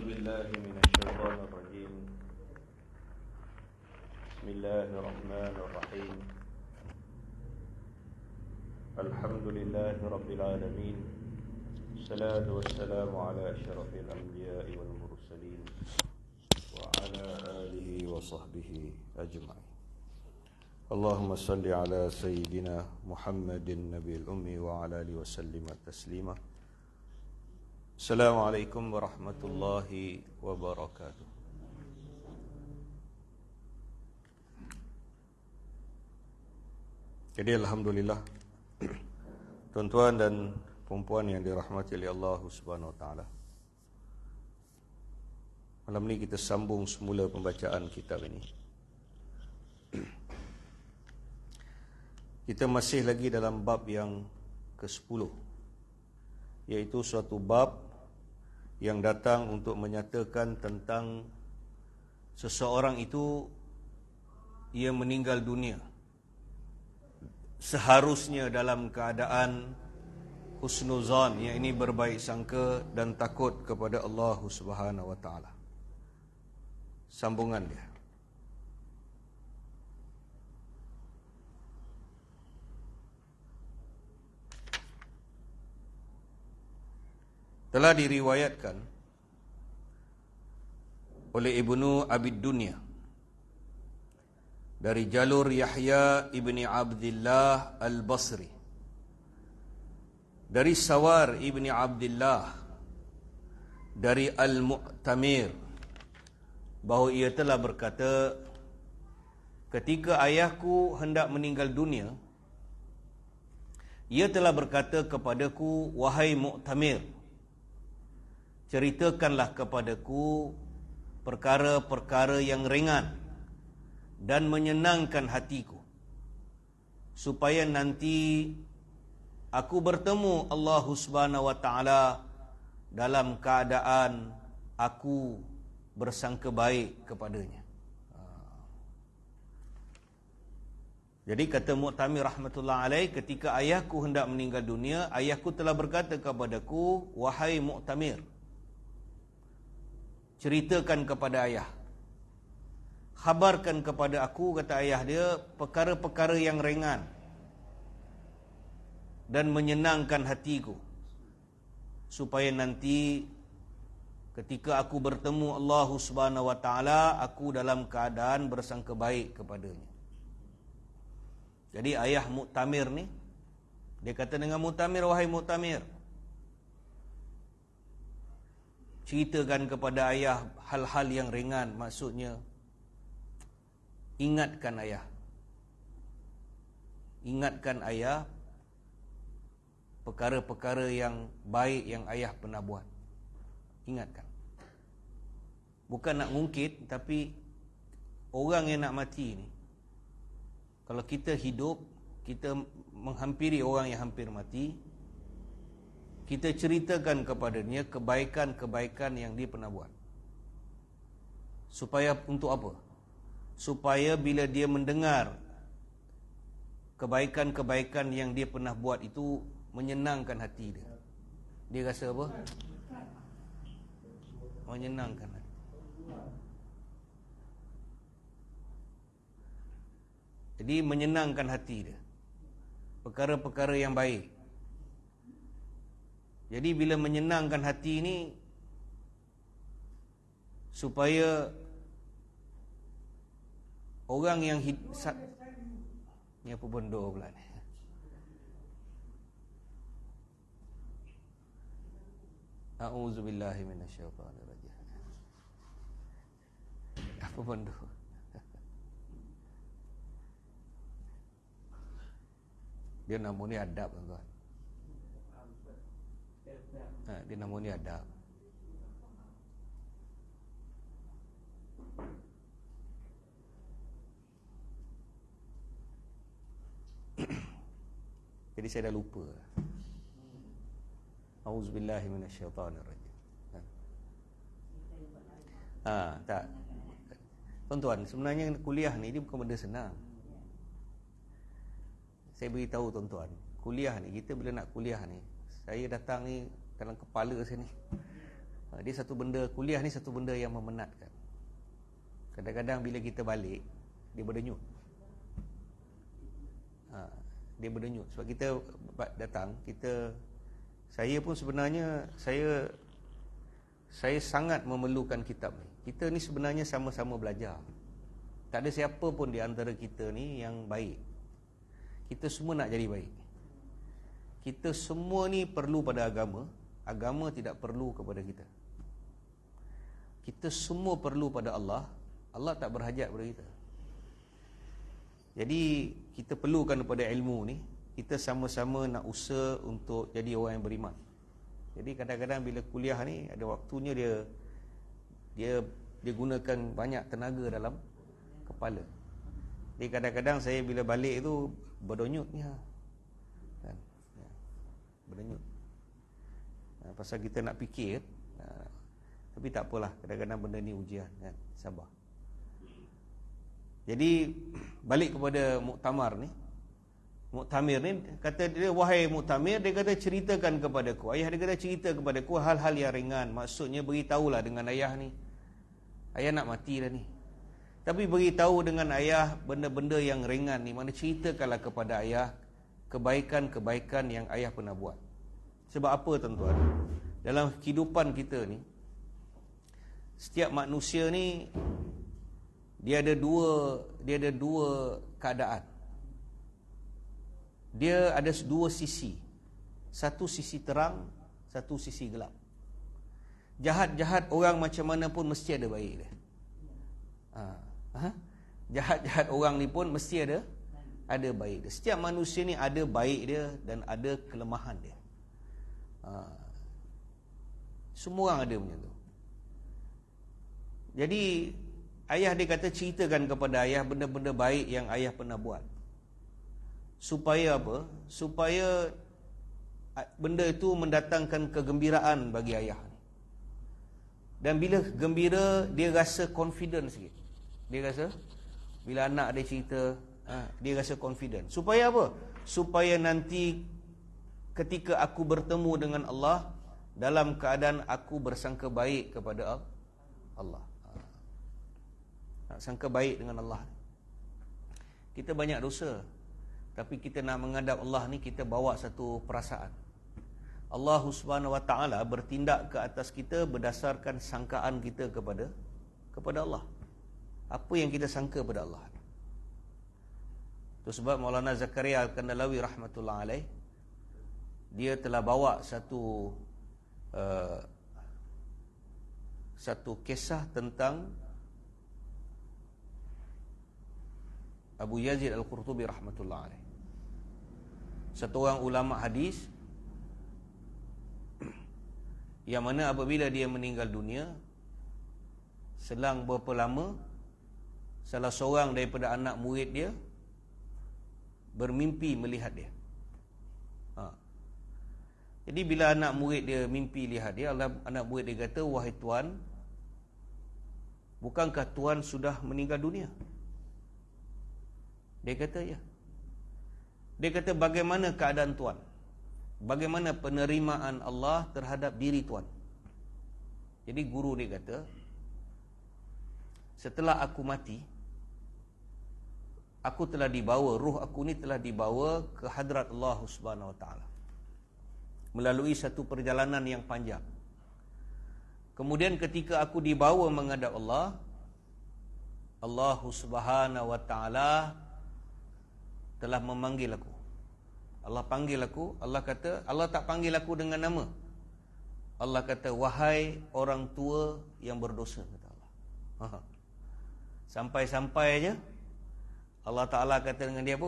بالله من الشيطان الرجيم. بسم الله الرحمن الرحيم. الحمد لله رب العالمين. الصلاة والسلام على أشرف الأنبياء والمرسلين وعلى آله وصحبه أجمعين. اللهم صل على سيدنا محمد النبي الأمي وعلى آله وسلم تسليما. Assalamualaikum warahmatullahi wabarakatuh. Jadi alhamdulillah, tuan-tuan dan puan-puan yang dirahmati oleh Allah Subhanahu wa taala. Malam ini kita sambung semula pembacaan kitab ini. Kita masih lagi dalam bab yang ke-10, iaitu suatu bab yang datang untuk menyatakan tentang seseorang itu ia meninggal dunia seharusnya dalam keadaan husnuzan, yang ini berbaik sangka dan takut kepada Allah Subhanahu wa taala. Sambungan dia. Telah diriwayatkan oleh Ibnu Abid Dunya dari jalur Yahya ibni Abdillah al-Basri, dari Sawar ibni Abdillah, dari Al-Mu'tamir, bahawa ia telah berkata, ketika ayahku hendak meninggal dunia, ia telah berkata kepadaku, wahai Mu'tamir, ceritakanlah kepadaku perkara-perkara yang ringan dan menyenangkan hatiku, supaya nanti aku bertemu Allah Subhanahu wa taala dalam keadaan aku bersangka baik kepadanya. Jadi kata Mu'tamir rahmatullah alaih, ketika ayahku hendak meninggal dunia, ayahku telah berkata kepadaku, wahai Mu'tamir, ceritakan kepada ayah, khabarkan kepada aku, kata ayah dia, perkara-perkara yang ringan dan menyenangkan hatiku, supaya nanti ketika aku bertemu Allah Subhanahu wa taala, aku dalam keadaan bersangka baik kepadanya. Jadi ayah Mu'tamir ni, dia kata dengan Mu'tamir, wahai Mu'tamir, ceritakan kepada ayah hal-hal yang ringan, maksudnya ingatkan ayah perkara-perkara yang baik yang ayah pernah buat. Ingatkan. Bukan nak ngungkit, tapi orang yang nak mati ni, kalau kita hidup, kita menghampiri orang yang hampir mati, kita ceritakan kepadanya kebaikan-kebaikan yang dia pernah buat. Supaya untuk apa? Supaya bila dia mendengar kebaikan-kebaikan yang dia pernah buat itu menyenangkan hati dia. Dia rasa apa? Menyenangkan hati. Jadi menyenangkan hati dia, perkara-perkara yang baik. Jadi bila menyenangkan hati ini, supaya orang yang ni apa benda pula ni? A'udzubillahi minasyaitanirrajim. Apa benda? Dia nama ni adab, tuan-tuan. Dia nama ni adab. Jadi saya dah lupa. Auzubillahi minasyaitanirrajim. Tak. Tuan-tuan, sebenarnya kuliah ni dia bukan benda senang. Saya beritahu tuan-tuan, kuliah ni, kita bila nak kuliah ni, saya datang ni dalam kepala saya ni Dia satu benda, kuliah ni satu benda yang memenatkan. Kadang-kadang bila kita balik, dia berdenyut. Dia berdenyut. Sebab kita datang, saya pun sebenarnya, saya sangat memerlukan kitab ni. Kita ni sebenarnya sama-sama belajar. Tak ada siapa pun di antara kita ni yang baik. Kita semua nak jadi baik. Kita semua ni perlu pada agama. Agama tidak perlu kepada kita. Kita semua perlu pada Allah. Allah tak berhajat pada kita. Jadi kita perlukan kepada ilmu ni. Kita sama-sama nak usaha untuk jadi orang yang beriman. Jadi kadang-kadang bila kuliah ni, ada waktunya dia gunakan banyak tenaga dalam kepala. Jadi kadang-kadang saya bila balik tu berdenyut ni kan? Berdenyut. Pasal kita nak fikir, tapi tak apalah, kadang-kadang benda ni ujian kan? Sabar. Jadi balik kepada muktamar ni. Muktamir ni kata dia, wahai muktamir, dia kata ceritakan kepadaku. Ayah dia kata cerita kepadaku hal-hal yang ringan. Maksudnya beritahulah dengan ayah ni. Ayah nak mati dah ni. Tapi beritahu dengan ayah benda-benda yang ringan ni. Mana ceritakanlah kepada ayah kebaikan-kebaikan yang ayah pernah buat. Sebab apa tuan-tuan? Dalam kehidupan kita ni, setiap manusia ni dia ada dua keadaan. Dia ada dua sisi. Satu sisi terang, satu sisi gelap. Jahat-jahat orang macam mana pun mesti ada baik dia. Jahat-jahat orang ni pun mesti ada baik dia. Setiap manusia ni ada baik dia dan ada kelemahan dia. Semua orang ada macam tu. Jadi ayah dia kata ceritakan kepada ayah benda-benda baik yang ayah pernah buat. Supaya apa? Supaya benda itu mendatangkan kegembiraan bagi ayah. Dan bila gembira, dia rasa confident sikit. Dia rasa bila anak dia cerita, dia rasa confident. Supaya apa? Supaya nanti ketika aku bertemu dengan Allah, dalam keadaan aku bersangka baik kepada Allah. Sangka baik dengan Allah. Kita banyak dosa, tapi kita nak menghadap Allah ni, kita bawa satu perasaan. Allah Subhanahu Wa Taala bertindak ke atas kita berdasarkan sangkaan kita kepada Allah. Apa yang kita sangka pada Allah. Itu sebab Maulana Zakaria Al-Kandalawi rahmatullah alaih, dia telah bawa satu kisah tentang Abu Yazid Al-Qurtubi rahmatullah alaih. Satu orang ulama hadis yang mana apabila dia meninggal dunia, selang berapa lama, salah seorang daripada anak murid dia bermimpi melihat dia. Jadi bila anak murid dia mimpi lihat dia, anak murid dia kata, wahai tuan, bukankah tuan sudah meninggal dunia? Dia kata ya. Dia kata bagaimana keadaan tuan? Bagaimana penerimaan Allah terhadap diri tuan? Jadi guru dia kata, setelah aku mati, aku telah dibawa, ruh aku ni telah dibawa ke hadrat Allah Subhanahu Wa Taala melalui satu perjalanan yang panjang. Kemudian ketika aku dibawa menghadap Allah, Allah Subhanahu Wa Taala telah memanggil aku. Allah panggil aku. Allah kata, Allah tak panggil aku dengan nama. Allah kata, wahai orang tua yang berdosa, kata Allah. Sampai-sampai aja Allah Ta'ala kata dengan dia apa?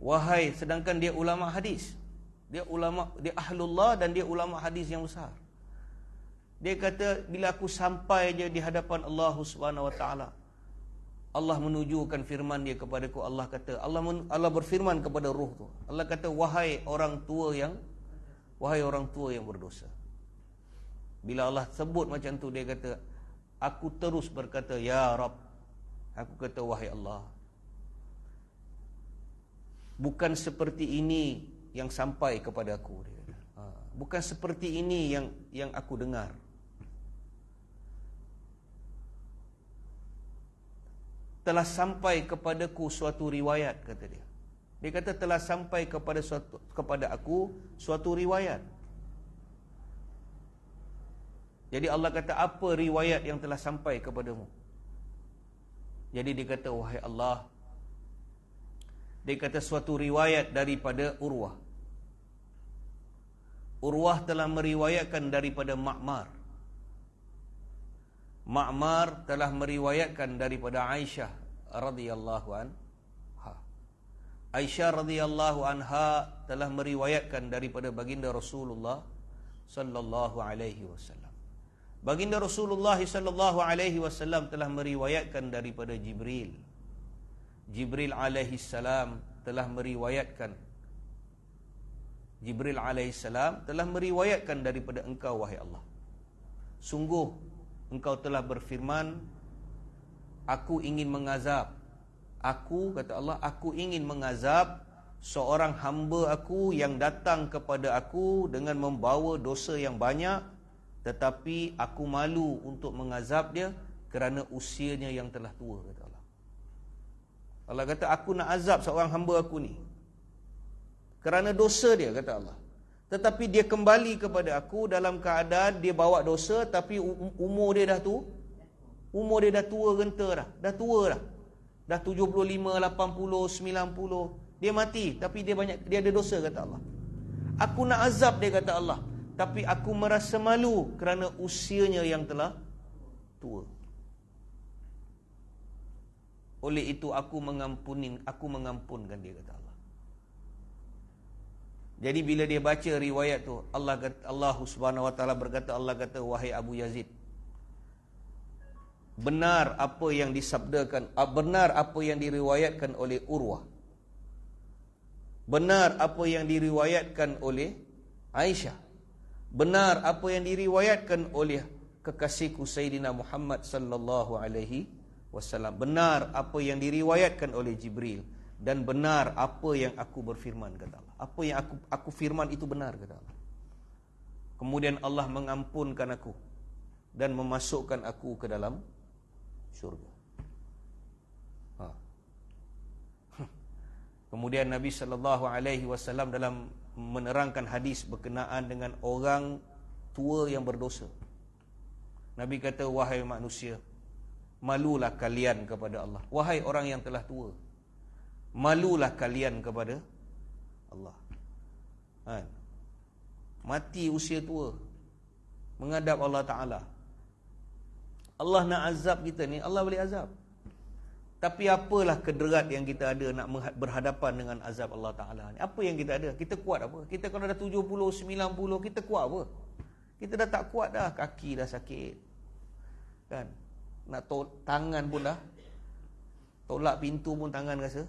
Wahai, sedangkan dia ulama hadis. Dia ahlullah dan dia ulama hadis yang besar. Dia kata, bila aku sampai je di hadapan Allah Subhanahu Wa Taala, Allah menunjukkan firman dia kepadaku. Allah kata, Allah berfirman kepada ruh tu. Allah kata, wahai orang tua yang berdosa. Bila Allah sebut macam tu, dia kata, aku terus berkata, ya Rabb. Aku kata, wahai Allah, bukan seperti ini yang sampai kepada aku. bukan seperti ini yang aku dengar. Telah sampai kepadaku suatu riwayat, kata dia. Dia kata telah sampai kepada aku suatu riwayat. Jadi Allah kata, apa riwayat yang telah sampai kepadamu? Jadi dia kata, wahai Allah, dia kata suatu riwayat daripada Urwah. Urwah telah meriwayatkan daripada Ma'mar. Ma'mar telah meriwayatkan daripada Aisyah radhiyallahu anha. Aisyah radhiyallahu anha telah meriwayatkan daripada baginda Rasulullah sallallahu alaihi wasallam. Baginda Rasulullah sallallahu alaihi wasallam telah meriwayatkan daripada Jibril. Jibril alaihi salam telah meriwayatkan. Jibril alaihi salam telah meriwayatkan daripada engkau, wahai Allah. Sungguh engkau telah berfirman, aku ingin mengazab. Aku, kata Allah, aku ingin mengazab seorang hamba aku yang datang kepada aku dengan membawa dosa yang banyak, tetapi aku malu untuk mengazab dia kerana usianya yang telah tua, kata Allah. Allah kata, aku nak azab seorang hamba aku ni kerana dosa dia, kata Allah. Tetapi dia kembali kepada aku dalam keadaan dia bawa dosa, tapi umur dia dah tu, umur dia dah tua renta dah. Dah tua dah. Dah 75, 80, 90. Dia mati, tapi dia ada dosa, kata Allah. Aku nak azab dia, kata Allah, tapi aku merasa malu kerana usianya yang telah tua. Oleh itu aku mengampunkan dia, kata Allah. Jadi bila dia baca riwayat tu, Allah Subhanahu wa taala berkata, Allah kata, wahai Abu Yazid, benar apa yang disabdakan, benar apa yang diriwayatkan oleh Urwah. Benar apa yang diriwayatkan oleh Aisyah. Benar apa yang diriwayatkan oleh kekasihku Sayyidina Muhammad sallallahu alaihi wasallam. Benar apa yang diriwayatkan oleh Jibril. Dan benar apa yang aku berfirman, kata Allah. Apa yang aku firman itu benar, kata Allah. Kemudian Allah mengampunkan aku dan memasukkan aku ke dalam syurga. Kemudian Nabi sallallahu alaihi wasallam dalam menerangkan hadis berkenaan dengan orang tua yang berdosa. Nabi kata, wahai manusia, malulah kalian kepada Allah. Wahai orang yang telah tua, malulah kalian kepada Allah. Mati usia tua, menghadap Allah Ta'ala. Allah nak azab kita ni, Allah boleh azab. Tapi apalah kederat yang kita ada nak berhadapan dengan azab Allah Ta'ala ni? Apa yang kita ada? Kita kuat apa? Kita kalau dah 70, 90, kita kuat apa? Kita dah tak kuat dah. Kaki dah sakit, kan? Nak tangan pun dah, tolak pintu pun tangan rasa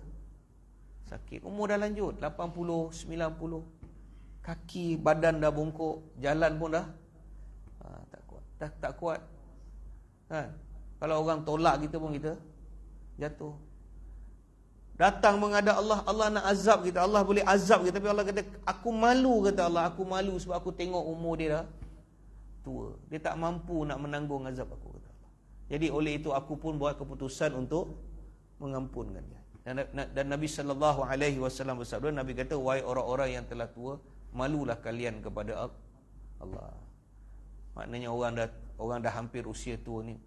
sakit. Umur dah lanjut, 80, 90. Kaki, badan dah bongkok, jalan pun dah tak kuat. Tak kuat. Kalau orang tolak kita pun kita jatuh. Datang menghadap Allah, Allah nak azab kita. Allah boleh azab kita, tapi Allah kata, aku malu, kata Allah. Aku malu sebab aku tengok umur dia dah tua. Dia tak mampu nak menanggung azab aku, kata Allah. Jadi oleh itu aku pun buat keputusan untuk mengampunkan dia. Dan Nabi sallallahu alaihi wasallam bersabda, Nabi kata, wahai orang-orang yang telah tua, malulah kalian kepada Allah. Maknanya orang dah hampir usia tua ni,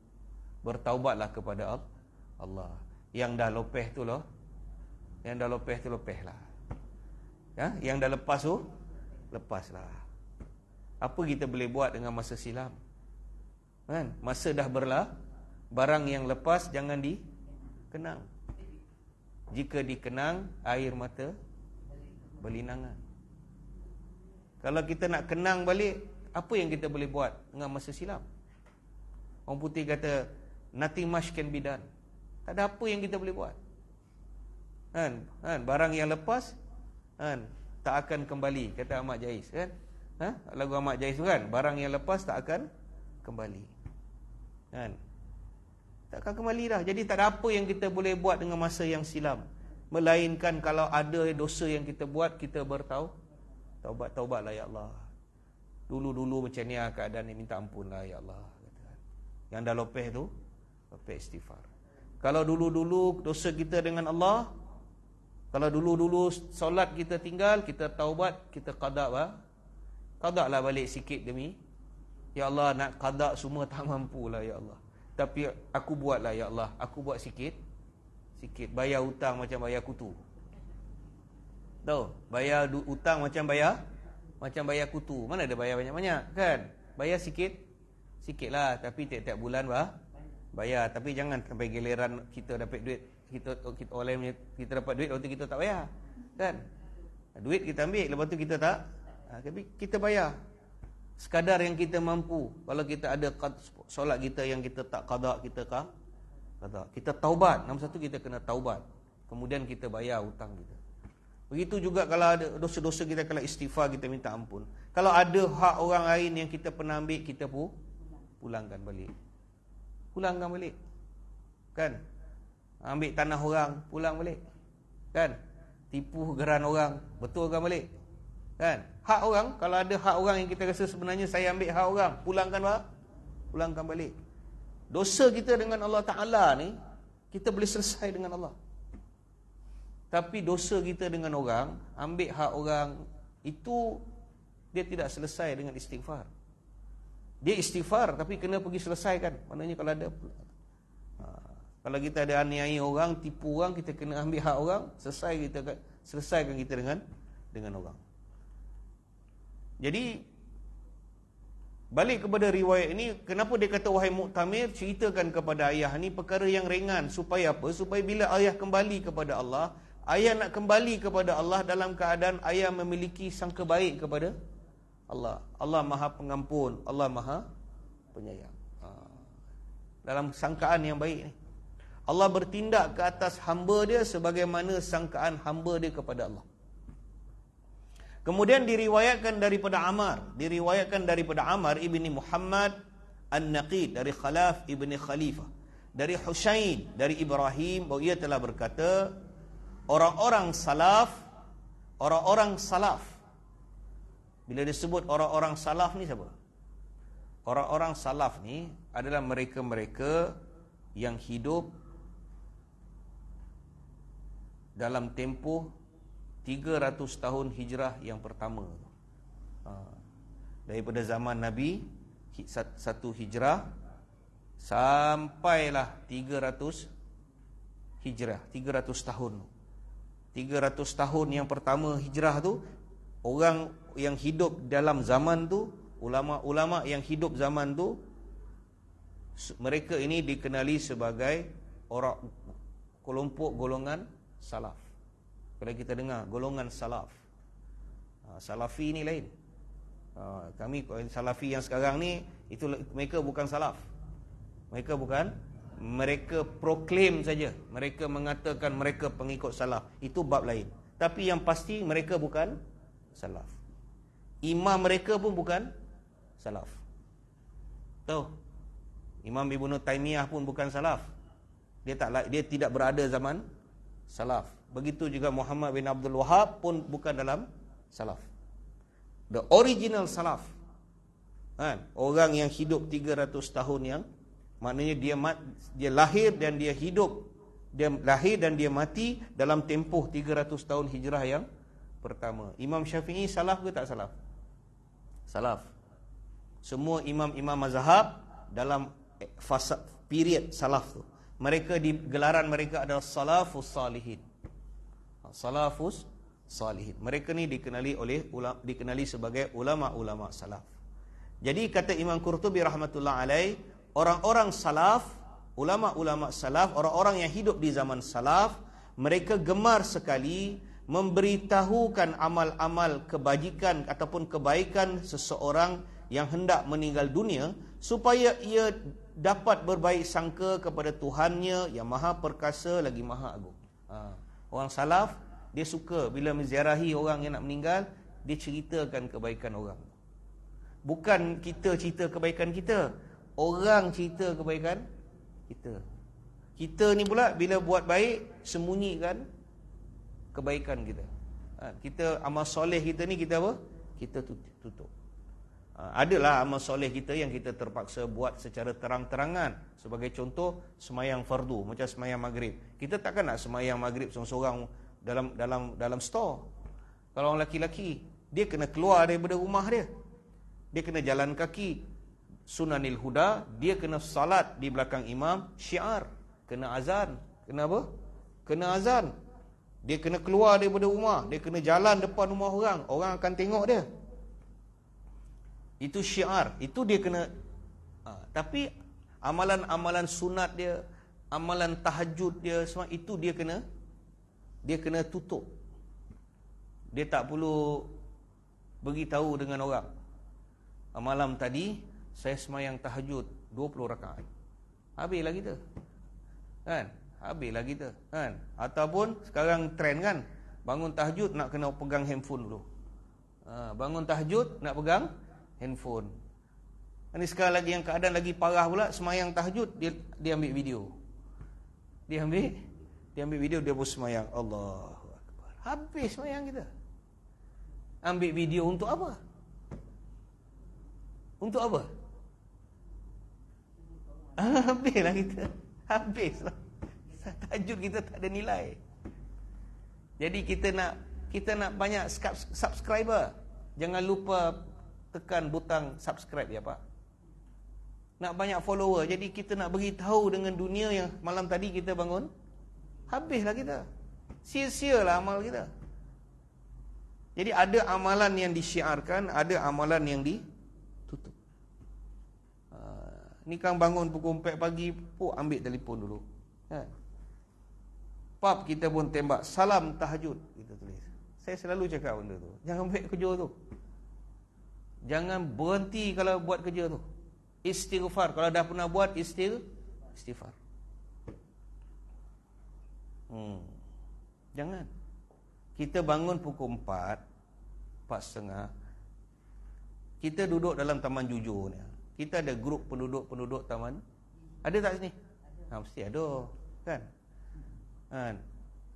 bertaubatlah kepada Allah. Yang dah lopeh tu lah, yang dah lopeh tu lopehlah. Ya, yang dah lepas tu lepaslah. Apa kita boleh buat dengan masa silam? Kan? Masa dah berlalu, barang yang lepas jangan dikenang. Jika dikenang, air mata berlinangan. Kalau kita nak kenang balik, apa yang kita boleh buat dengan masa silam? Orang putih kata, nothing much can be done. Tak ada apa yang kita boleh buat. Kan? Barang yang lepas tak akan kembali, kata Ahmad Jais, kan? Lagu Ahmad Jais tu kan, barang yang lepas tak akan kembali. Kan? Tak akan kembali dah. Jadi tak ada apa yang kita boleh buat dengan masa yang silam, melainkan kalau ada dosa yang kita buat, kita taubatlah, ya Allah. Dulu-dulu macam ni keadaan ni, minta ampun lah ya Allah. Yang dah lopeh tu, lopeh istighfar. Kalau dulu-dulu dosa kita dengan Allah, kalau dulu-dulu solat kita tinggal, kita taubat, kita qada lah. Qada lah balik sikit demi. Ya Allah, nak qada semua tak mampu lah ya Allah. Tapi aku buat lah ya Allah. Aku buat sikit. Bayar hutang macam bayar kutu. Tahu? Bayar hutang macam bayar kutu. Mana ada bayar banyak-banyak kan? Bayar sikit lah. Tapi tiap-tiap bulan bayar. Tapi jangan sampai giliran kita dapat duit, kita orang kita dapat duit, lepas tu kita tak bayar kan? Duit kita ambil, lepas tu kita tak, tapi kita bayar sekadar yang kita mampu. Kalau kita ada solat kita yang kita tak qada, kita qada. Kita taubat. Nombor satu, kita kena taubat, kemudian kita bayar hutang kita. Begitu juga kalau ada dosa-dosa kita, kalau istighfar, kita minta ampun. Kalau ada hak orang lain yang kita pernah ambil, kita pulangkan balik. Kan? Ambil tanah orang, pulang balik. Kan? Tipu geran orang, betulkan balik. Kan? Hak orang, kalau ada hak orang yang kita rasa sebenarnya saya ambil hak orang, pulangkan balik. Dosa kita dengan Allah Ta'ala ni, kita boleh selesai dengan Allah. Tapi dosa kita dengan orang, ambil hak orang, itu dia tidak selesai dengan istighfar. Dia istighfar tapi kena pergi selesaikan. Maknanya kalau ada kalau kita ada aniaya orang, tipu orang, kita kena ambil hak orang, selesaikan kita dengan orang. Jadi balik kepada riwayat ini, kenapa dia kata wahai Mu'tamir, ceritakan kepada ayah ni perkara yang ringan, supaya apa? Supaya bila ayah kembali kepada Allah, ayah nak kembali kepada Allah dalam keadaan ayah memiliki sangka baik kepada Allah. Allah Maha Pengampun, Allah Maha Penyayang. Dalam sangkaan yang baik ni, Allah bertindak ke atas hamba dia sebagaimana sangkaan hamba dia kepada Allah. Kemudian diriwayatkan daripada Amar ibni Muhammad An-Naqid, dari Khalaf ibni Khalifah, dari Husain, dari Ibrahim, bahawa ia telah berkata, orang-orang salaf, bila disebut orang-orang salaf ni siapa? Orang-orang salaf ni adalah mereka-mereka yang hidup dalam tempoh 300 tahun hijrah yang pertama. Daripada zaman Nabi 1 hijrah sampailah 300 hijrah, 300 tahun. 300 tahun yang pertama hijrah tu, orang yang hidup dalam zaman tu, ulama-ulama yang hidup zaman tu, mereka ini dikenali sebagai orang kelompok golongan salaf. Kalau kita dengar golongan salaf, salafi ni lain. Kami salafi yang sekarang ni, itu mereka bukan salaf. Mereka proklaim saja. Mereka mengatakan mereka pengikut salaf. Itu bab lain. Tapi yang pasti mereka bukan salaf. Imam mereka pun bukan salaf. Tahu? Imam Ibnu Taimiyah pun bukan salaf. Dia tidak berada zaman salaf. Begitu juga Muhammad bin Abdul Wahab pun bukan dalam salaf. The original salaf, orang yang hidup 300 tahun yang, maknanya dia lahir dan dia hidup, dia lahir dan dia mati dalam tempoh 300 tahun hijrah yang pertama. Imam Syafi'i salaf ke tak salaf? Salaf. Semua imam-imam mazhab dalam fasa period salaf tu, mereka di gelaran mereka adalah salafus salihin. Salafus salihin. Mereka ni dikenali sebagai ulama-ulama salaf. Jadi kata Imam Qurtubi rahmatullah alaih, orang-orang salaf, ulama-ulama salaf, orang-orang yang hidup di zaman salaf, mereka gemar sekali memberitahukan amal-amal kebajikan ataupun kebaikan seseorang yang hendak meninggal dunia, supaya ia dapat berbaik sangka kepada Tuhannya yang Maha Perkasa lagi Maha Agung. Orang salaf, dia suka bila menziarahi orang yang nak meninggal, dia ceritakan kebaikan orang. Bukan kita cerita kebaikan kita, orang cerita kebaikan kita. Kita ni pula bila buat baik, sembunyikan kebaikan kita. Kita amal soleh kita ni, kita apa? Kita tutup. Adalah amal soleh kita yang kita terpaksa buat secara terang-terangan. Sebagai contoh, semayang fardu, macam semayang maghrib. Kita takkan nak semayang maghrib seorang-seorang dalam store. Kalau orang lelaki-lelaki, dia kena keluar daripada rumah dia. Dia kena jalan kaki, sunanil huda. Dia kena salat di belakang imam, syiar. Kena azan. Kena apa? Kena azan. Dia kena keluar daripada rumah. Dia kena jalan depan rumah orang. Orang akan tengok dia. Itu syiar. Itu dia kena. Tapi amalan-amalan sunat dia, amalan tahajud dia, semua itu dia kena tutup. Dia tak perlu beritahu dengan orang. Malam tadi saya semayang tahajud 20 rakaat. Habislah kita. Kan? Habislah kita. Kan? Ataupun sekarang trend kan, bangun tahajud nak kena pegang handphone dulu. Bangun tahajud nak pegang handphone. Ini sekarang lagi yang keadaan lagi parah pula, semayang tahajud dia ambil video. Dia ambil video, dia pun semayang. Allahu Akbar. Habis semayang kita. Ambil video untuk apa? Untuk apa? Habislah kita. Habislah. Tahajud kita tak ada nilai. Jadi kita nak banyak subscriber. Jangan lupa tekan butang subscribe ya Pak. Nak banyak follower. Jadi kita nak beritahu dengan dunia yang malam tadi kita bangun. Habislah kita. Sia-sialah amal kita. Jadi ada amalan yang disyiarkan, ada amalan yang ditutup. Ni kan bangun pukul 4 pagi, ambil telefon dulu. Kan? Pub kita pun tembak salam tahajud, kita tulis. Saya selalu cakap benda tu. Jangan ambil kerja tu. Jangan berhenti kalau buat kerja tu. Istighfar. Kalau dah pernah buat, istighfar. Jangan. Kita bangun pukul 4, 4.30. Kita duduk dalam Taman Jujur ni. Kita ada grup penduduk taman. Ada tak sini? Mesti ada. Kan?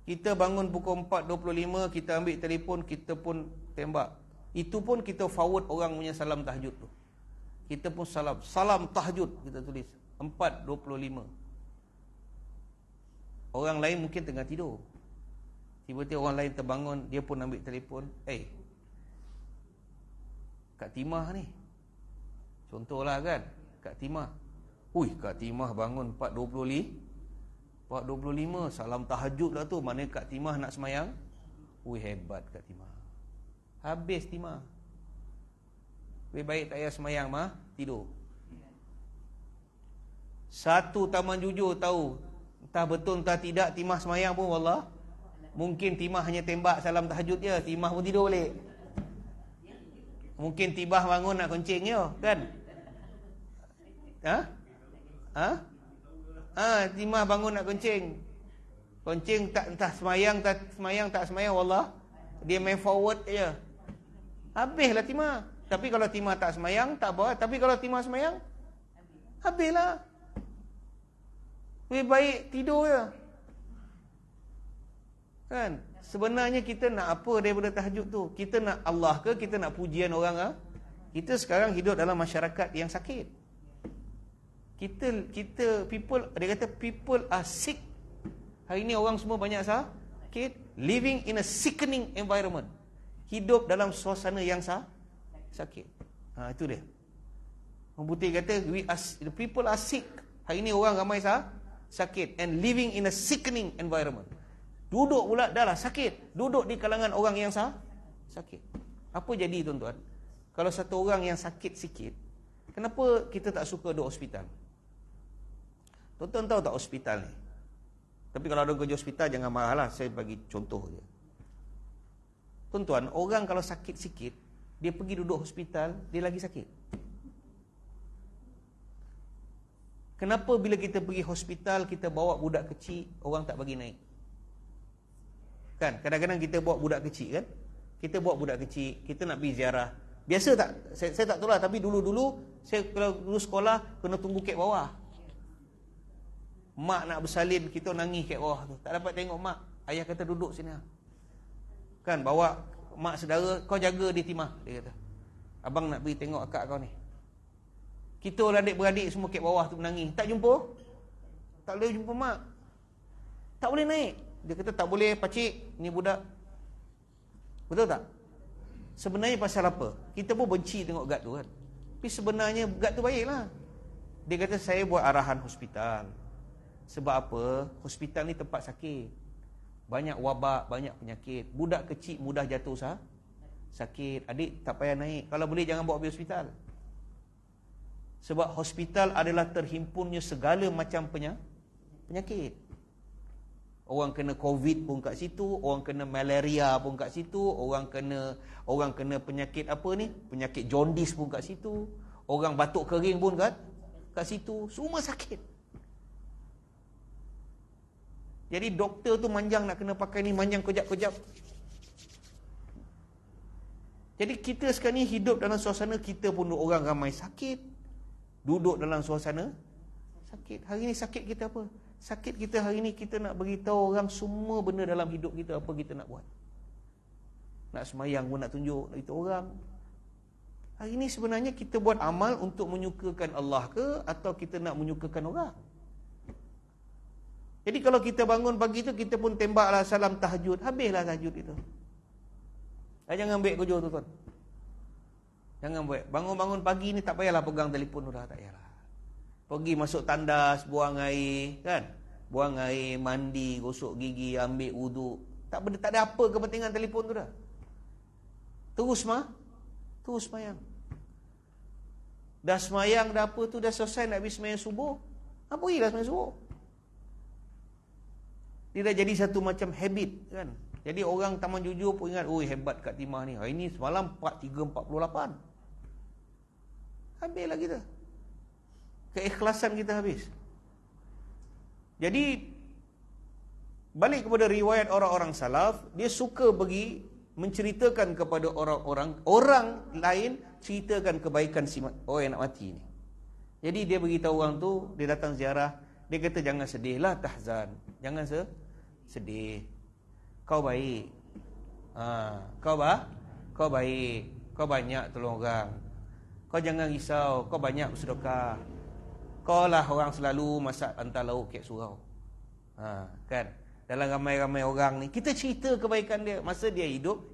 Kita bangun pukul 4.25, kita ambil telefon, kita pun tembak. Itu pun kita forward orang punya salam tahajud tu. Kita pun salam tahajud kita tulis 4.25. Orang lain mungkin tengah tidur. Tiba-tiba orang lain terbangun, dia pun ambil telefon. Kak Timah ni. Contohlah kan, Kak Timah. Kak Timah bangun 4.25, salam tahajud lah tu. Mana Kak Timah nak semayang? Hebat Kak Timah. Habis Timah. Lebih baik tak payah semayang mah, tidur. Satu Taman Jujur tahu, entah betul entah tidak Timah semayang pun wallah. Mungkin Timah hanya tembak salam tahajud je, Timah pun tidur balik. Mungkin Timah bangun nak kencing je, kan? Timah bangun nak kencing. Kencing tak entah semayang tak semayang wallah. Dia main forward je. Habislah Timah. Tapi kalau Timah tak semayang tak apa. Tapi kalau Timah semayang, habislah. Lebih baik tidur je. Kan? Sebenarnya kita nak apa daripada tahajud tu? Kita nak Allah ke? Kita nak pujian orang ke? Kita sekarang hidup dalam masyarakat yang sakit. People, dia kata people are sick. Hari ni orang semua banyak sakit. Living in a sickening environment. Hidup dalam suasana yang sakit. Itu dia. Orang putih kata the people are sick. Hari ni orang ramai sakit. And living in a sickening environment. Duduk pula dah lah sakit. Duduk di kalangan orang yang sakit. Apa jadi tuan-tuan? Kalau satu orang yang sakit sikit, kenapa kita tak suka duduk hospital? Tuan-tuan tahu tak hospital ni? Tapi kalau ada kerja hospital jangan marah lah. Saya bagi contoh je. Tuan-tuan, orang kalau sakit sikit, dia pergi duduk hospital, dia lagi sakit. Kenapa bila kita pergi hospital, kita bawa budak kecil, orang tak bagi naik? Kan? Kadang-kadang kita bawa budak kecil kan? Kita bawa budak kecil, kita nak pergi ziarah. Biasa tak? Saya tak tahu lah. Tapi dulu-dulu, saya kalau dulu sekolah, kena tunggu kat bawah. Mak nak bersalin, kita nangis kat bawah tu. Tak dapat tengok mak. Ayah kata duduk sini. Kan? Bawa mak saudara, kau jaga dia Timah. Dia kata. Abang nak pergi tengok akak kau ni. Kita orang adik-beradik semua kat bawah tu menangis. Tak jumpa? Tak boleh jumpa mak. Tak boleh naik. Dia kata tak boleh pakcik, ni budak. Betul tak? Sebenarnya pasal apa? Kita pun benci tengok guard tu kan. Tapi sebenarnya guard tu baiklah. Dia kata saya buat arahan hospital. Sebab apa? Hospital ni tempat sakit. Banyak wabak, banyak penyakit. Budak kecil mudah jatuh sakit. Adik tak payah naik. Kalau boleh jangan bawa pergi hospital. Sebab hospital adalah terhimpunnya segala macam penyakit. Orang kena COVID pun kat situ, orang kena malaria pun kat situ, orang kena penyakit apa ni? Penyakit jaundice pun kat situ. Orang batuk kering pun kat situ. Semua sakit. Jadi doktor tu manjang nak kena pakai ni, manjang kejap-kejap. Jadi kita sekarang ni hidup dalam suasana kita pun orang ramai sakit. Duduk dalam suasana sakit. Hari ni sakit kita apa? Sakit kita hari ni kita nak beritahu orang semua benda dalam hidup kita apa kita nak buat. Nak semayang pun nak tunjuk, nak beritahu orang. Hari ni sebenarnya kita buat amal untuk menyukakan Allah ke atau kita nak menyukakan orang? Jadi kalau kita bangun pagi tu kita pun tembaklah salam tahajud, habislah tahajud itu. Jangan ambil kerja tu tuan. Jangan buat. Bangun-bangun pagi ni tak payahlah pegang telefon dah, tak payahlah. Pergi masuk tandas, buang air, kan? Buang air, mandi, gosok gigi, ambil wuduk. Tak ada apa kepentingan telefon tu dah. Terus semayang. Dah semayang, dah apa tu, dah selesai nak habis semayang subuh. Apa lagi dah semayang subuh? Dia dah jadi satu macam habit, kan? Jadi orang Taman Jujur pun ingat, oi hebat Kak Timah ni. Hari ni semalam 4348. Habislah kita. Keikhlasan kita habis. Jadi balik kepada riwayat orang-orang salaf, dia suka pergi menceritakan kepada orang lain, ceritakan kebaikan orang yang nak mati ni. Jadi dia beritahu orang tu, dia datang ziarah, dia kata jangan sedihlah, tahzan. Jangan sedih. Kau baik. Kau baik. Kau banyak tolong orang. Kau jangan risau, kau banyak bersedekah. Kau lah orang selalu masak hantar lauk kek surau. Kan? Dalam ramai-ramai orang ni, kita cerita kebaikan dia. Masa dia hidup,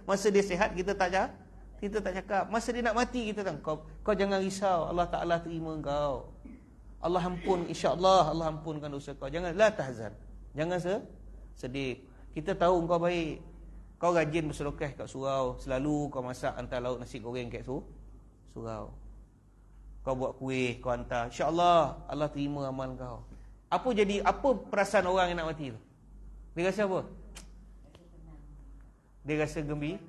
masa dia sihat, kita tak cakap. Masa dia nak mati, kita tak. Kau jangan risau, Allah Ta'ala terima kau. Allah ampun, insya-Allah Allah ampunkan dosa kau. Janganlah tahzan. Jangan sedih. Kita tahu kau baik. Kau rajin bersedekah kat surau, selalu kau masak hantar lauk nasi goreng kat surau. Kau buat kuih, kau hantar. InsyaAllah Allah terima amal kau. Apa perasaan orang yang nak mati tu? Dia rasa apa? Dia rasa gembira.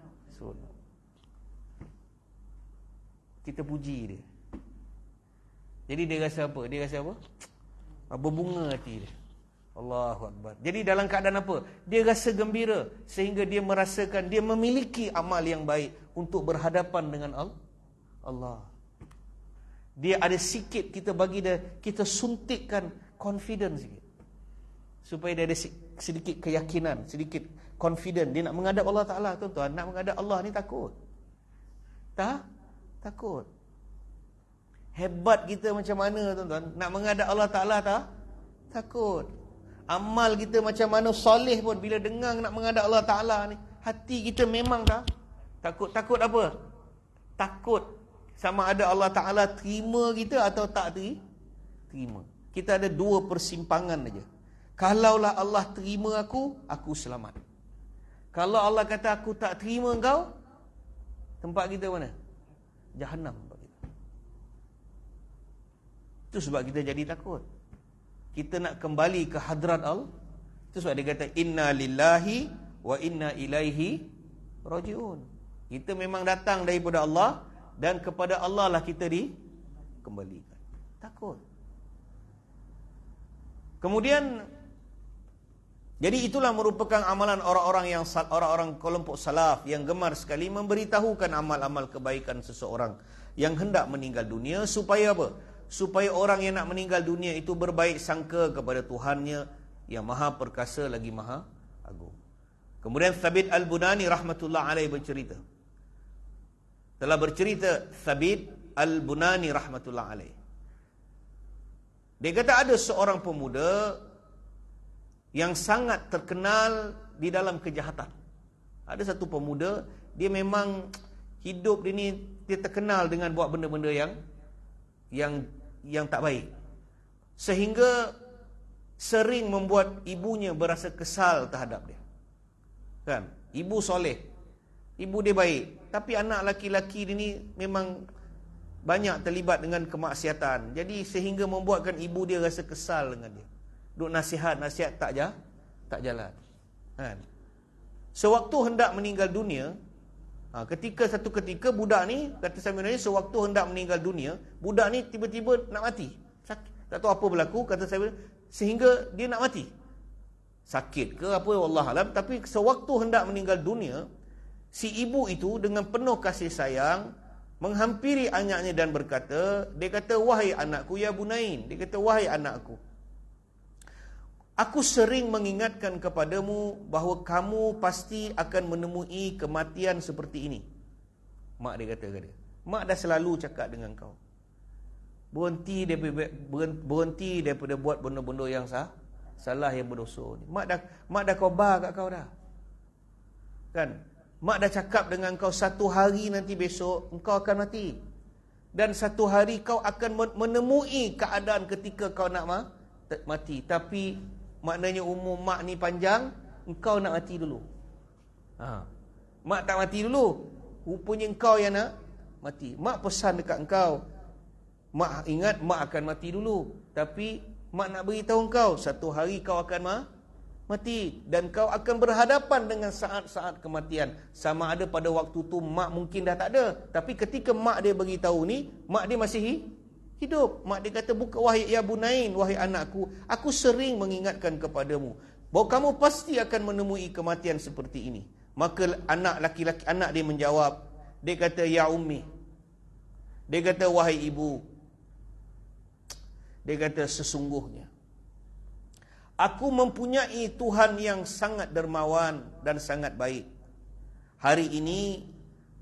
Kita puji dia. Jadi dia rasa apa? Berbunga hati dia. Allahu Akbar. Jadi dalam keadaan apa? Dia rasa gembira sehingga dia merasakan dia memiliki amal yang baik untuk berhadapan dengan Allah. Dia ada sikit kita bagi dia, kita suntikkan confidence sikit. Supaya dia ada sedikit keyakinan, sedikit confident. Dia nak menghadap Allah Ta'ala, tuan-tuan. Nak menghadap Allah ni takut. Takut. Hebat kita macam mana, tuan-tuan. Nak menghadap Allah Ta'ala takut. Amal kita macam mana soleh pun, bila dengar nak menghadap Allah Ta'ala ni, hati kita memang takut. Takut apa? Takut sama ada Allah Ta'ala terima kita atau tak terima. Kita ada dua persimpangan saja. Kalaulah Allah terima aku selamat. Kalau Allah kata aku tak terima kau, tempat kita mana? Jahannam tempat kita. Itu sebab kita jadi takut. Kita nak kembali ke hadrat Allah. Itu sebab dia kata inna lillahi wa inna ilaihi raji'un. Kita memang datang daripada Allah dan kepada Allah lah kita dikembalikan. Takut. Kemudian jadi itulah merupakan amalan orang-orang kelompok salaf yang gemar sekali memberitahukan amal-amal kebaikan seseorang yang hendak meninggal dunia supaya apa? Supaya orang yang nak meninggal dunia itu berbaik sangka kepada Tuhannya yang maha perkasa lagi maha agung. Kemudian Thabit Al-Bunani rahmatullah alaih bercerita, Telah bercerita Thabit Al-Bunani rahmatullah alaih. Dia kata ada seorang pemuda yang sangat terkenal di dalam kejahatan. Ada satu pemuda, dia memang hidup dia ni, dia terkenal dengan buat benda-benda yang tak baik. Sehingga sering membuat ibunya berasa kesal terhadap dia. Kan? Ibu soleh, ibu dia baik, tapi anak laki-laki dia ni memang banyak terlibat dengan kemaksiatan. Jadi sehingga membuatkan ibu dia rasa kesal dengan dia. Duk nasihat tak jalan. Kan? Sewaktu hendak meninggal dunia, satu ketika budak ni, kata Samir ni, sewaktu hendak meninggal dunia, budak ni tiba-tiba nak mati. Sakit. Tak tahu apa berlaku, kata Samir, sehingga dia nak mati. Sakit ke apa, wallah alam. Tapi sewaktu hendak meninggal dunia, si ibu itu dengan penuh kasih sayang menghampiri anaknya dan berkata, dia kata, wahai anakku ya Bunain, dia kata, wahai anakku, aku sering mengingatkan kepadamu bahawa kamu pasti akan menemui kematian seperti ini. Mak dia kata ke dia, mak dah selalu cakap dengan kau, berhenti daripada buat benda-benda yang salah, yang berdosa ni. Mak dah khabar kat kau dah. Kan? Mak dah cakap dengan kau, satu hari nanti besok engkau akan mati. Dan satu hari kau akan menemui keadaan ketika kau nak mati. Tapi maknanya umur mak ni panjang, engkau nak mati dulu. Mak tak mati dulu, rupanya engkau yang nak mati. Mak pesan dekat engkau, mak ingat mak akan mati dulu, tapi mak nak beritahu engkau, satu hari kau akan mati. Dan kau akan berhadapan dengan saat-saat kematian. Sama ada pada waktu tu mak mungkin dah tak ada, tapi ketika mak dia beritahu ni, mak dia masih hidup. Mak dia kata, wahai ya Bunain, wahai anakku, aku sering mengingatkan kepadamu bahawa kamu pasti akan menemui kematian seperti ini. Maka anak laki-laki, anak dia menjawab, dia kata, ya ummi, dia kata, wahai ibu, dia kata, sesungguhnya aku mempunyai Tuhan yang sangat dermawan dan sangat baik. Hari ini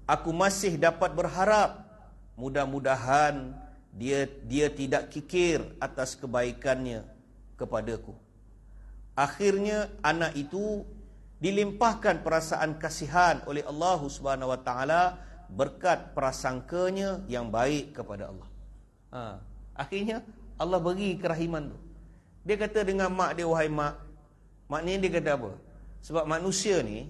aku masih dapat berharap, mudah-mudahan dia tidak kikir atas kebaikannya kepadaku. Akhirnya anak itu dilimpahkan perasaan kasihan oleh Allah Subhanahu wa taala berkat prasangkanya yang baik kepada Allah. Akhirnya Allah beri kerahiman tu. Dia kata dengan mak dia, wahai mak. Maknanya dia kata apa? Sebab manusia ni,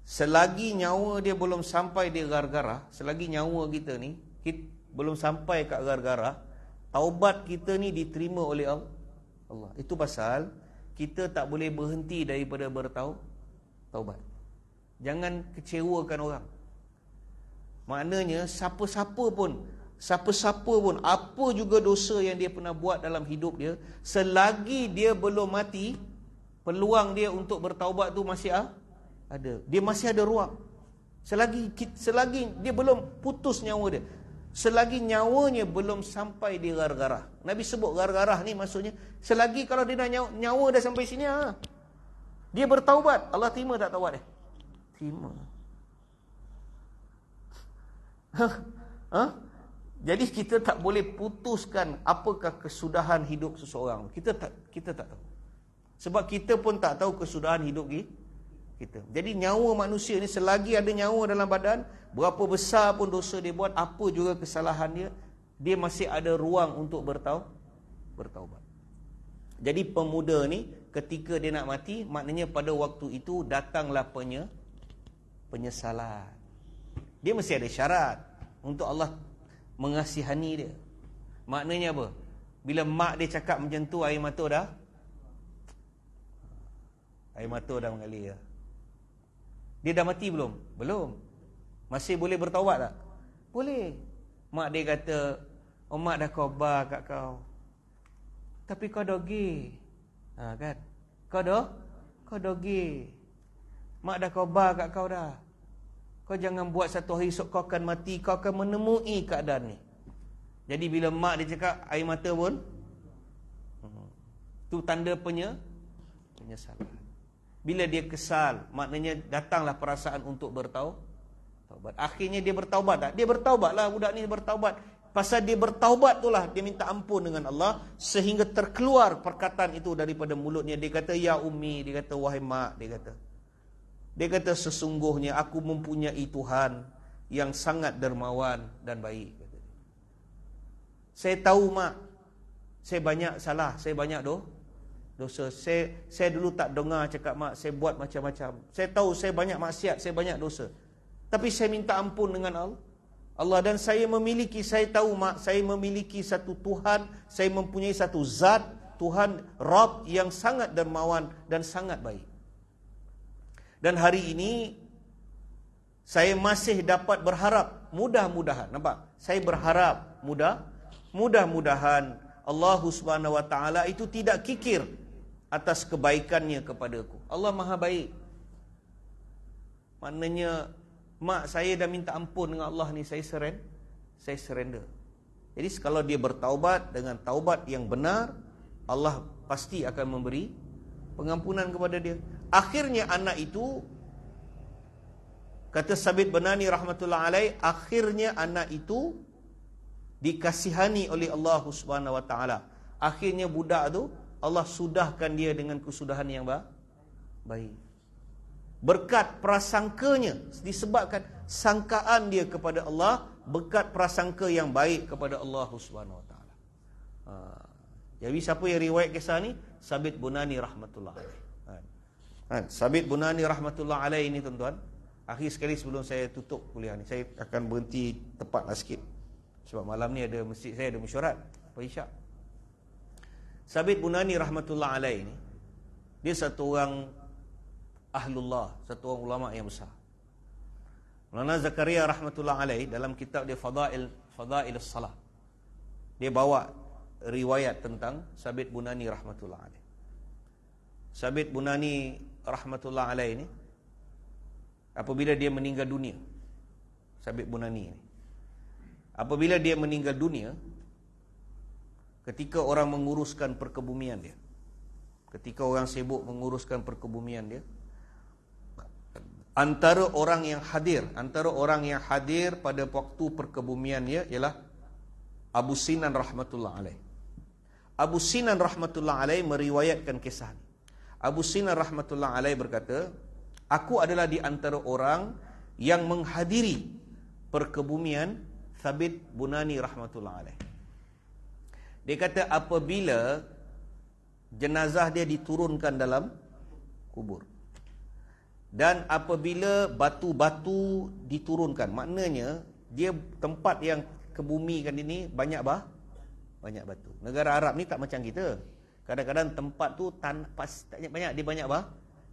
selagi nyawa dia belum sampai di gargara, selagi nyawa kita ni belum sampai kat gargara, taubat kita ni diterima oleh Allah. Itu pasal kita tak boleh berhenti daripada bertaubat. Jangan kecewakan orang. Maknanya siapa-siapa pun, apa juga dosa yang dia pernah buat dalam hidup dia, selagi dia belum mati, peluang dia untuk bertaubat tu masih ada. Dia masih ada ruang. Selagi dia belum putus nyawa dia, selagi nyawanya belum sampai di gargarah. Nabi sebut gargarah ni maksudnya, selagi kalau dia dah nyawa dah sampai sini, dia bertaubat, Allah terima tak taubat dia? Terima. Jadi kita tak boleh putuskan apakah kesudahan hidup seseorang. Kita tak tahu. Sebab kita pun tak tahu kesudahan hidup kita. Jadi nyawa manusia ni, selagi ada nyawa dalam badan, berapa besar pun dosa dia buat, apa juga kesalahan dia masih ada ruang untuk bertaubat. Jadi pemuda ni ketika dia nak mati, maknanya pada waktu itu datanglah penyesalan. Dia mesti ada syarat untuk Allah mengasihani dia. Maknanya apa? Bila mak dia cakap macam tu, air mata dah mengalir dah. Dia dah mati belum? Belum. Masih boleh bertaubat tak? Boleh. Mak dia kata, oh mak dah khabar kat kau, tapi kau dogi. Kan? Kau dogi. Mak dah khabar kat kau dah. Kau jangan buat satu hari esok kau akan mati, kau akan menemui keadaan ni. Jadi bila mak dia cakap, air mata pun, tu tanda penyesalan. Bila dia kesal, maknanya datanglah perasaan untuk bertaubat. Akhirnya dia bertaubat tak? Dia bertaubatlah, budak ni bertaubat. Pasal dia bertaubat itulah dia minta ampun dengan Allah, sehingga terkeluar perkataan itu daripada mulutnya. Dia kata, ya ummi, dia kata, wahai mak, dia kata sesungguhnya aku mempunyai Tuhan yang sangat dermawan dan baik. Saya tahu mak, saya banyak salah, saya banyak dosa. Saya dulu tak dengar cakap mak, saya buat macam-macam. Saya tahu saya banyak maksiat, saya banyak dosa. Tapi saya minta ampun dengan Allah, dan saya tahu mak, saya memiliki satu Tuhan, saya mempunyai satu zat, Tuhan Rabb yang sangat dermawan dan sangat baik. Dan hari ini saya masih dapat berharap, mudah-mudahan, nampak? Saya berharap mudah-mudahan Allah Subhanahu wa taala itu tidak kikir atas kebaikannya kepadaku. Allah Maha baik. Maknanya mak saya dah minta ampun dengan Allah ni, saya surrender. Jadi kalau dia bertaubat dengan taubat yang benar, Allah pasti akan memberi pengampunan kepada dia. Akhirnya anak itu, kata Sabit Bunani rahmatullah alaih, akhirnya anak itu dikasihani oleh Allah Subhanahu wa taala. Akhirnya budak tu Allah sudahkan dia dengan kesudahan yang baik. Berkat prasangkanya, disebabkan sangkaan dia kepada Allah, berkat prasangka yang baik kepada Allah Subhanahu wa taala. Jadi siapa yang riwayat kisah ni? Sabit Bunani rahmatullah alaih. Sabit Bunani rahmatullah alaih ini tuan-tuan. Akhir sekali sebelum saya tutup kuliah ni, saya akan berhenti tepatlah sikit. Sebab malam ni ada masjid saya ada mesyuarat Isyak. Sabit Bunani rahmatullah alaih ni, dia satu orang ahlullah, satu orang ulama yang besar. Maulana Zakaria rahmatullah alaih dalam kitab dia Fadail Salah, dia bawa riwayat tentang Sabit Bunani rahmatullah alaih. Sabit Bunani rahmatullah alaih ni, apabila dia meninggal dunia, Sabit Bunani ni, apabila dia meninggal dunia, ketika orang menguruskan perkebumian dia, ketika orang sibuk menguruskan perkebumian dia, antara orang yang hadir pada waktu perkebumian dia ialah Abu Sinan rahmatullah alaih. Abu Sinan rahmatullah alaih meriwayatkan kisah ini. Abu Sinan rahmatullah alaih berkata, aku adalah di antara orang yang menghadiri perkebumian Sabit Bunani rahmatullah alaih. Dia kata apabila jenazah dia diturunkan dalam kubur, dan apabila batu-batu diturunkan, maknanya dia tempat yang kebumikan ini banyak batu. Negara Arab ni tak macam kita. Kadang-kadang tempat tu banyak, dia banyak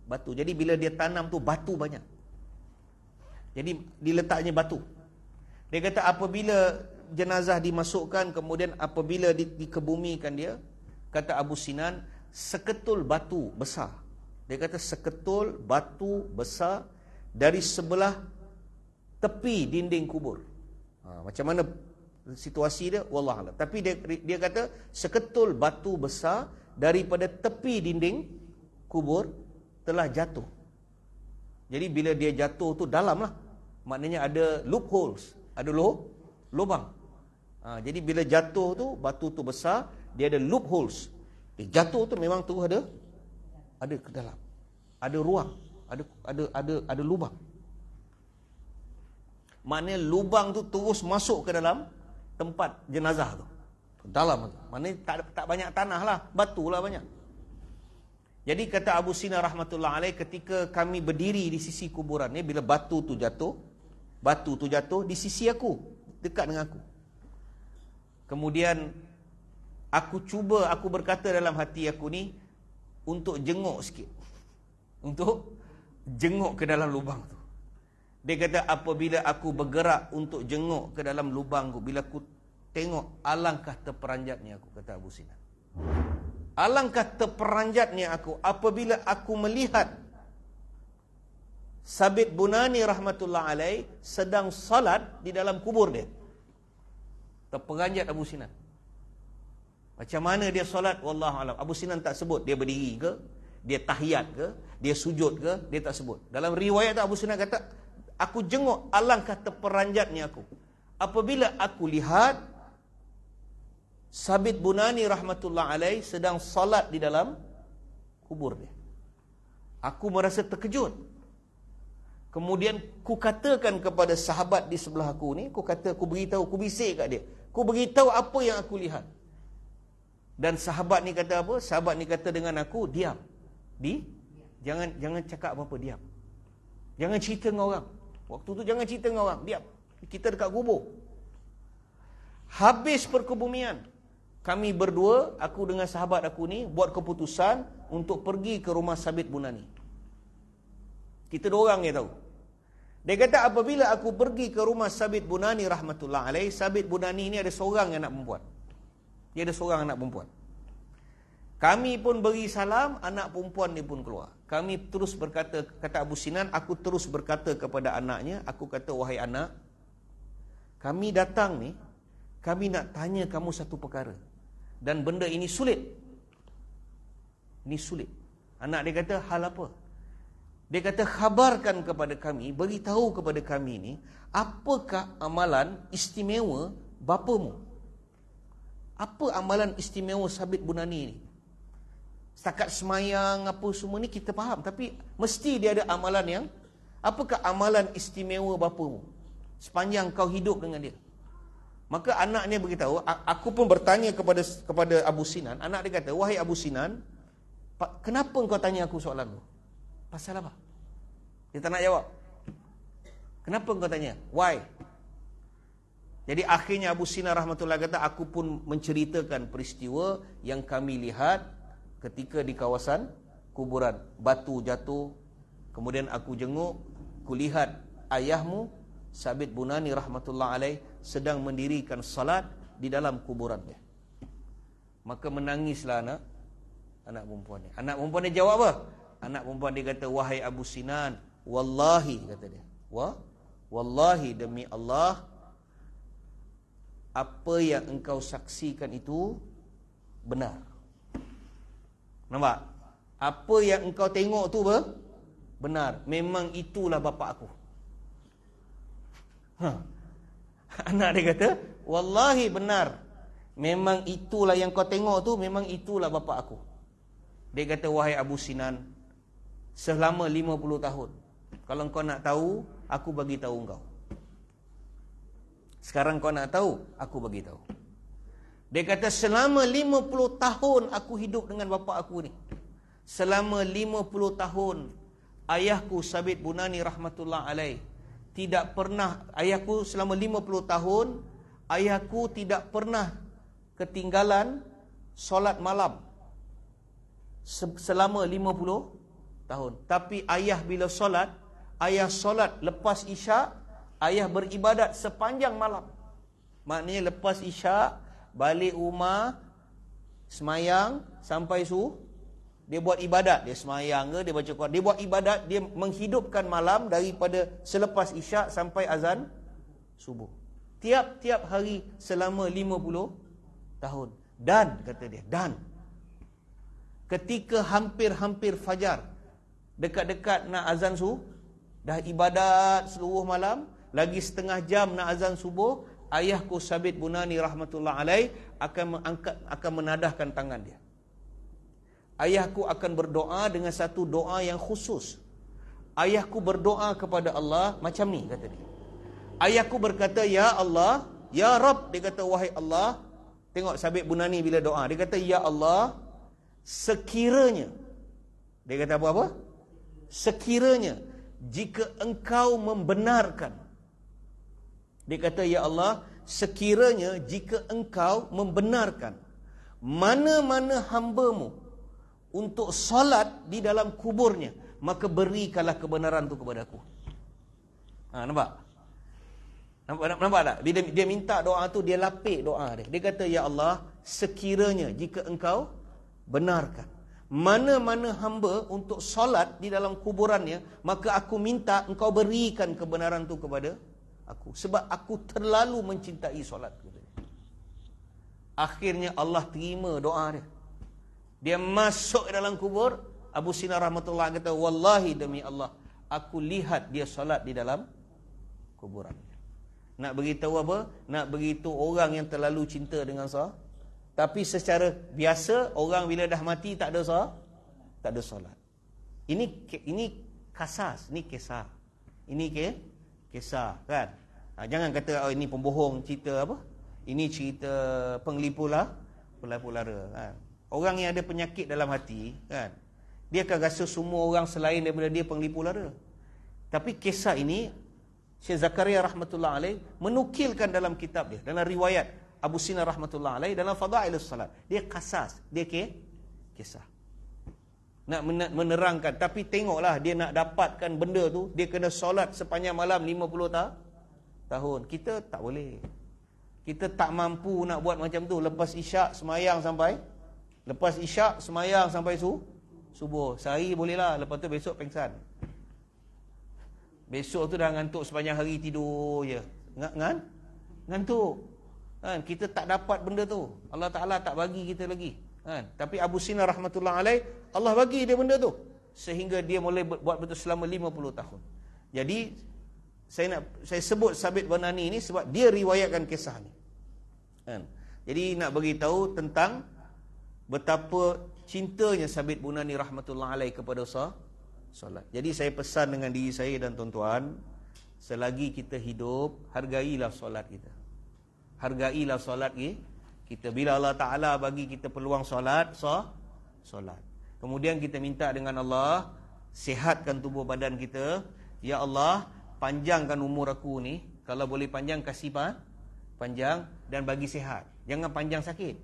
batu. Jadi bila dia tanam tu batu banyak. Jadi diletaknya batu. Dia kata apabila jenazah dimasukkan, kemudian apabila dikebumikan dia, kata Abu Sinan, seketul batu besar. Dia kata seketul batu besar dari sebelah tepi dinding kubur. Macam mana situasi dia? Wallahualam. Tapi dia kata seketul batu besar daripada tepi dinding kubur telah jatuh. Jadi bila dia jatuh tu dalam lah. Maknanya ada loopholes, ada lubang. Jadi bila jatuh tu, batu tu besar, dia ada loopholes. Dia jatuh tu memang tu ada ke dalam. Ada ruang, ada lubang. Maknanya lubang tu terus masuk ke dalam tempat jenazah tu. Dalam tu. Maknanya tak banyak tanah lah, batu lah banyak. Jadi kata Abu Sinan rahmatullah alaih, ketika kami berdiri di sisi kuburan ni, bila batu tu jatuh di sisi aku, dekat dengan aku. Kemudian aku berkata dalam hati aku ni, untuk jenguk sikit. Untuk jenguk ke dalam lubang tu. Dia kata apabila aku bergerak untuk jenguk ke dalam lubang tu, bila aku tengok, alangkah terperanjatnya aku, kata Abu Sinan. Alangkah terperanjatnya aku apabila aku melihat Sabit Bunani rahmatullah alaih sedang salat di dalam kubur dia. Terperanjat Abu Sinan. Macam mana dia solat? Wallahualam. Abu Sinan tak sebut dia berdiri ke, Dia tahiyat ke, dia sujud ke, dia tak sebut. Dalam riwayat Abu Sinan kata, aku jenguk, alangkah terperanjatnya aku apabila aku lihat Sabit Bunani rahmatullah alaih sedang salat di dalam kubur dia. Aku merasa terkejut. Kemudian ku katakan kepada sahabat di sebelah aku ni, aku beritahu, aku bisik kat dia. Aku beritahu apa yang aku lihat. Dan sahabat ni kata apa? Sahabat ni kata dengan aku, diam. Jangan cakap apa-apa, diam. Jangan cerita dengan orang. Waktu tu jangan cerita dengan orang, diam. Kita dekat kubur. Habis perkebumian, kami berdua, aku dengan sahabat aku ni, buat keputusan untuk pergi ke rumah Sabit Bunani. Kita dua orang yang tahu. Dia kata apabila aku pergi ke rumah Sabit Bunani rahmatullah alaih, Sabit Bunani ni ada seorang anak perempuan. Dia ada seorang anak perempuan. Kami pun beri salam, anak perempuan ni pun keluar. Kami terus berkata, kata Abu Sinan, aku terus berkata kepada anaknya, aku kata, wahai anak, kami datang ni, kami nak tanya kamu satu perkara. Dan benda ini sulit. Ini sulit. Anak dia kata, hal apa? Dia kata, khabarkan kepada kami, beritahu kepada kami ni, apakah amalan istimewa bapamu? Apa amalan istimewa Sabit Bunani ni? Setakat semayang apa semua ni kita faham, tapi mesti dia ada amalan yang, apakah amalan istimewa bapamu sepanjang kau hidup dengan dia? Maka anaknya beritahu, aku pun bertanya kepada Abu Sinan. Anak dia kata, wahai Abu Sinan, kenapa kau tanya aku soalan tu? Pasal apa? Dia tak nak jawab. Kenapa kau tanya? Why? Jadi akhirnya Abu Sinan rahmatullah kata, aku pun menceritakan peristiwa yang kami lihat ketika di kawasan kuburan. Batu jatuh, kemudian aku jenguk, kulihat ayahmu Sabit Bunani rahmatullah alaih sedang mendirikan salat di dalam kuburannya. Maka menangislah anak perempuan ni. Anak perempuan dia jawab apa? Anak perempuan dia kata, wahai Abu Sinan, wallahi, kata dia, wallahi demi Allah, apa yang engkau saksikan itu benar. Nampak? Apa yang engkau tengok tu benar. Memang itulah bapa aku. Anak dia kata, wallahi benar. Memang itulah yang kau tengok tu, memang itulah bapa aku. Dia kata, wahai Abu Sinan, selama 50 tahun, kalau kau nak tahu, aku bagi tahu engkau. Sekarang kau nak tahu, aku bagi tahu. Dia kata, selama 50 tahun aku hidup dengan bapa aku ni. Selama 50 tahun, ayahku Sabit Bunani rahmatullah alaih tidak pernah, ayahku selama 50 tahun, ayahku tidak pernah ketinggalan solat malam selama 50 tahun. Tapi ayah bila solat, ayah solat lepas isyak, ayah beribadat sepanjang malam. Maknanya lepas isyak, balik rumah, semayang sampai dia buat ibadat. Dia semayang ke, dia baca Quran, dia buat ibadat, dia menghidupkan malam daripada selepas isyak sampai azan subuh. Tiap-tiap hari selama 50 tahun. Dan, kata dia, dan ketika hampir-hampir fajar, dekat-dekat nak azan subuh, dah ibadat seluruh malam, lagi setengah jam nak azan subuh, ayahku Sabit Bunani rahmatullah alaih akan menadahkan tangan dia. Ayahku akan berdoa dengan satu doa yang khusus. Ayahku berdoa kepada Allah macam ni, kata dia. Ayahku berkata, ya Allah, ya Rabb. Dia kata, wahai Allah. Tengok Sabit Bunani bila doa, dia kata, ya Allah, sekiranya, dia kata apa? Sekiranya jika engkau membenarkan, dia kata, ya Allah, sekiranya jika engkau membenarkan mana-mana hamba-Mu untuk solat di dalam kuburnya, maka berikanlah kebenaran tu kepada aku. Nampak? Nampak tak? Bila dia minta doa tu, dia lapik doa dia. Dia kata, ya Allah, sekiranya jika engkau benarkan mana-mana hamba untuk solat di dalam kuburannya, maka aku minta engkau berikan kebenaran tu kepada aku. Sebab aku terlalu mencintai solat. Akhirnya Allah terima doa dia. Dia masuk dalam kubur, Abu Sinar rahmatullah kata, wallahi demi Allah, aku lihat dia solat di dalam kuburan. Nak beritahu apa? Nak beritahu orang yang terlalu cinta dengan sah. Tapi secara biasa, orang bila dah mati tak ada sah, tak ada solat. Ini kasas, ini kisah. Ini kisah, kan? Jangan kata, oh, ini pembohong, cerita apa? Ini cerita penglipu lara, kan? Orang yang ada penyakit dalam hati, kan, dia akan rasa semua orang selain daripada dia penglipu lara. Tapi kisah ini Syekh Zakaria rahmatullah alaih menukilkan dalam kitab dia, dalam riwayat Abu Sinar rahmatullah alaih dalam Fadailus Salat. Dia kasas, dia kisah. Nak menerangkan, tapi tengoklah dia nak dapatkan benda tu, dia kena solat sepanjang malam 50 tahun. Kita tak boleh. Kita tak mampu nak buat macam tu. Lepas isyak semayang sampai subuh. Sehari boleh lah, lepas tu besok pengsan. Besok tu dah ngantuk sepanjang hari, tidur je. Ngantuk. Kan? Kita tak dapat benda tu. Allah Ta'ala tak bagi kita lagi. Kan? Tapi Abu Sinar rahmatullah alaih, Allah bagi dia benda tu. Sehingga dia boleh buat betul selama 50 tahun. Jadi, saya sebut Sabit Bunani ni sebab dia riwayatkan kisah ni. Kan? Jadi, nak beritahu tentang betapa cintanya Sabit Bunani rahmatullah alaih kepada solat. Jadi saya pesan dengan diri saya dan tuan-tuan, selagi kita hidup, hargailah solat kita. Hargailah solat kita. Bila Allah Ta'ala bagi kita peluang solat. Kemudian kita minta dengan Allah, sihatkan tubuh badan kita. Ya Allah, panjangkan umur aku ni. Kalau boleh panjang, kasih panjang dan bagi sihat. Jangan panjang sakit.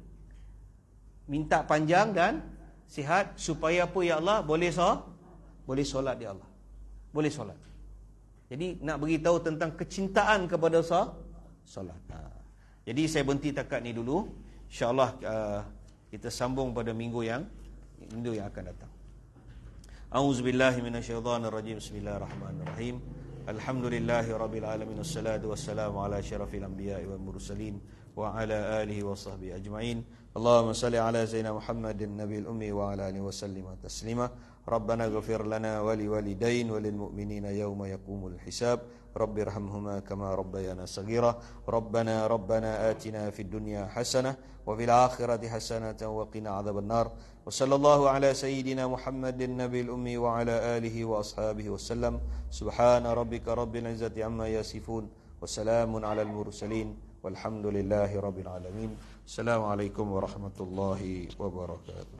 Minta panjang dan sihat supaya apa ya Allah? Boleh solat ya Allah. Boleh solat. Jadi nak beritahu tentang kecintaan kepada solat. Jadi saya berhenti takat ni dulu. InsyaAllah kita sambung pada minggu yang akan datang. A'udzubillahi minasyaitonirrajim. Bismillahirrahmanirrahim. Alhamdulillahi rabbil alamin, wassalatu wassalamu ala asyrafil anbiya'i wal mursalin wa ala alihi wa sahbihi ajma'in. Allahumma salli ala sayyidina Muhammadin nabiyil ummi wa ala alihi wa sallima taslima. Rabbana ighfir lana wa liwalidain wa lil mu'minina yawma yaqumul hisab. Rabbirhamhuma kama rabbayana saghira. Rabbana atina fid dunya hasanah wa fil akhirati hasanatan wa qina adzabannar. Wa sallallahu ala sayyidina Muhammadin nabiyil ummi wa ala alihi wa ashabihi wasallam. Subhana rabbika rabbil izzati amma yasifun wa salamun alal mursalin walhamdulillahi rabbil alamin. Assalamualaikum warahmatullahi wabarakatuh.